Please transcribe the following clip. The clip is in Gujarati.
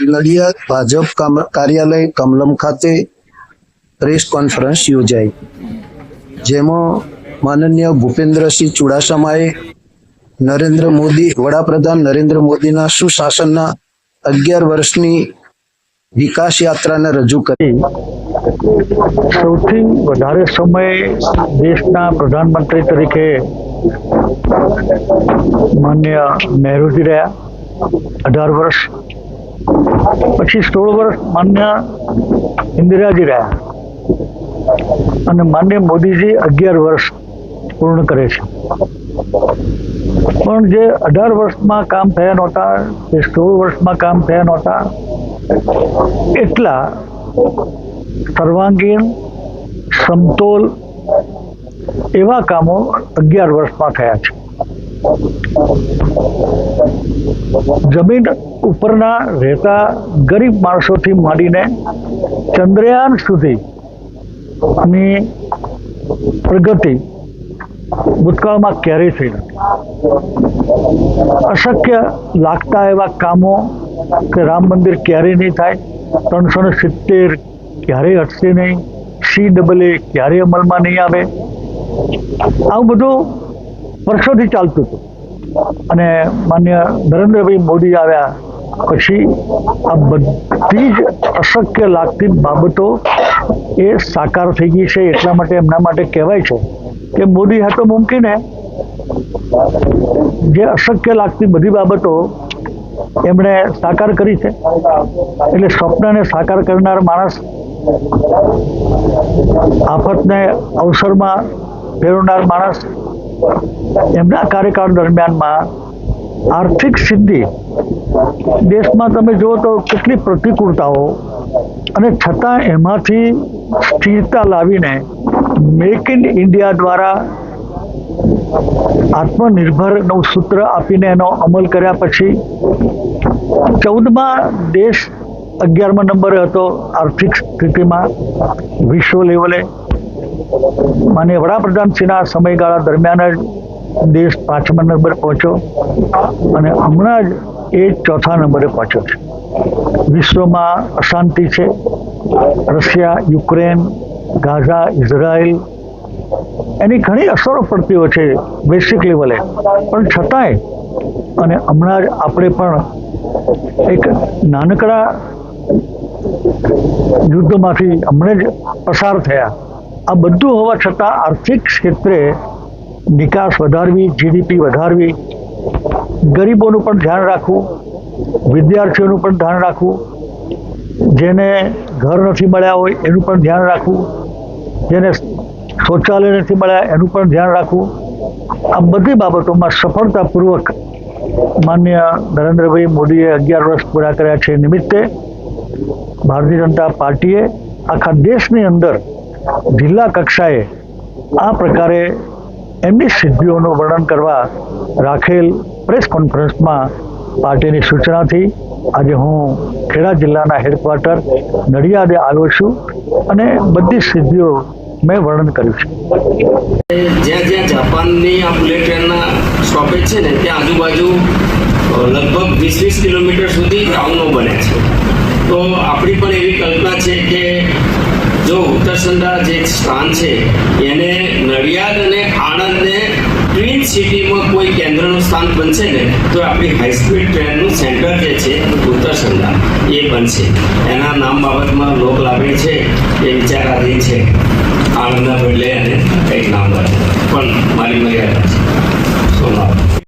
નડિયાદ ભાજપ કાર્યાલય કમલમ ખાતે પ્રેસ કોન્ફરન્સ યોજાઈ, જેમાં માનનીય ભૂપેન્દ્રસિંહ ચુડાસમાએ વડાપ્રધાન નરેન્દ્ર મોદીના સુશાસનના 11 વર્ષની વિકાસ યાત્રાને રજૂ કરી। સૌથી વધારે સમય દેશના પ્રધાનમંત્રી તરીકે માન્ય નહેરુજી રહ્યા 18 વર્ષ, પછી 16 વર્ષ માન્ય ઇન્દિરાજી રહ્યા અને માન્ય મોદીજી 11 વર્ષ પૂર્ણ કરે છે। પણ જે 18 વર્ષમાં કામ થયા નહોતા, જે 16 વર્ષમાં કામ થયા નહોતા, એટલા સર્વાંગીણ સમતોલ એવા કામો 11 વર્ષમાં થયા છે। જમીન ઉપરના રહેતા ગરીબ માણસોથી માંડીને ચંદ્રયાન સુધીની પ્રગતિ ભૂતકાળમાં ક્યારેય થઈ નથી। અશક્ય લાગતા એવા કામો કે રામ મંદિર ક્યારેય નહીં થાય, 370 ક્યારેય હટશે નહીં, CAA ક્યારેય અમલમાં નહીં આવે, આવું બધું વર્ષોથી ચાલતું હતું। અને માન્ય નરેન્દ્રભાઈ મોદી આવ્યા પછી આ બધી જ અશક્ય લાગતી બાબતો એ સાકાર થઈ ગઈ છે। એટલા માટે એમના માટે કહેવાય છે કે મોદી હે તો મુમકિન હે। જે અશક્ય લાગતી બધી બાબતો એમણે સાકાર કરી છે, એટલે સ્વપ્નને સાકાર કરનાર માણસ, આફતને અવસરમાં ફેરવનાર માણસ, એમના કાર્યકાળ દરમિયાનમાં આર્થિક સિદ્ધિ દેશમાં તમે જુઓ તો કેટલી પ્રતિકૂળતાઓ, અને છતાં એમાંથી સ્થિરતા લાવીને મેક ઇન ઇન્ડિયા દ્વારા આત્મનિર્ભરનું સૂત્ર આપીને એનો અમલ કર્યા પછી 14મા દેશ 11મા નંબરે હતો આર્થિક સ્થિતિમાં વિશ્વ લેવલે। માનીય વડાપ્રધાનશ્રીના સમયગાળા દરમિયાન જ દેશ 5મા નંબરે પહોંચ્યો અને હમણાં જ એ 4થા નંબરે પહોંચ્યો છે। વિશ્વમાં અશાંતિ છે, રશિયા, યુક્રેન, ગાઝા, ઇઝરાયલ, એની ઘણી અસરો પડતી હોય છે વૈશ્વિક લેવલે, પણ છતાંય અને હમણાં જ આપણે પણ એક નાનકડા યુદ્ધમાંથી હમણાં જ પસાર થયા। આ બધું હોવા છતાં આર્થિક ક્ષેત્રે નિકાસ વધારવી, GDP વધારવી, ગરીબોનું પણ ધ્યાન રાખવું, વિદ્યાર્થીઓનું પણ ધ્યાન રાખવું, જેને ઘર નથી મળ્યા હોય એનું પણ ધ્યાન રાખવું, જેને શૌચાલય નથી મળ્યા એનું પણ ધ્યાન રાખવું, આ બધી બાબતોમાં સફળતાપૂર્વક માન્ય નરેન્દ્રભાઈ મોદીએ 11 વર્ષ પૂરા કર્યા છે। નિમિત્તે ભારતીય જનતા પાર્ટીએ આખા દેશની અંદર જિલ્લા કક્ષાએ આ પ્રકારે એમની સિદ્ધિઓનું વર્ણન કરવા રાખેલ પ્રેસ કોન્ફરન્સમાં પાર્ટીની સૂચનાથી આજે હું ખેડા જિલ્લાના હેડક્વાર્ટર નડિયાદે આવ્યો છું અને બધી સિદ્ધિઓ મેં વર્ણન કર્યું છે। જ્યાં જ્યાં જાપાનની આ બુલેટ ટ્રેનના સ્ટોપેજ છે ને, ત્યાં આજુબાજુ લગભગ 20-20 કિલોમીટર સુધી ટાઉનો બને છે। તો આપણી પણ એવી કલ્પના છે કે જો ઉત્તરસંડા જે સ્થાન છે એને નડિયાદ અને આણંદને ટ્વિન સિટીમાં કોઈ કેન્દ્રનું સ્થાન બનશે ને, તો આપણી હાઈસ્પીડ ટ્રેનનું સેન્ટર જે છે ઉત્તરસંડા એ બનશે। એના નામ બાબતમાં લોક લાગણી છે એ વિચારાધીન છે। આણંદના બદલે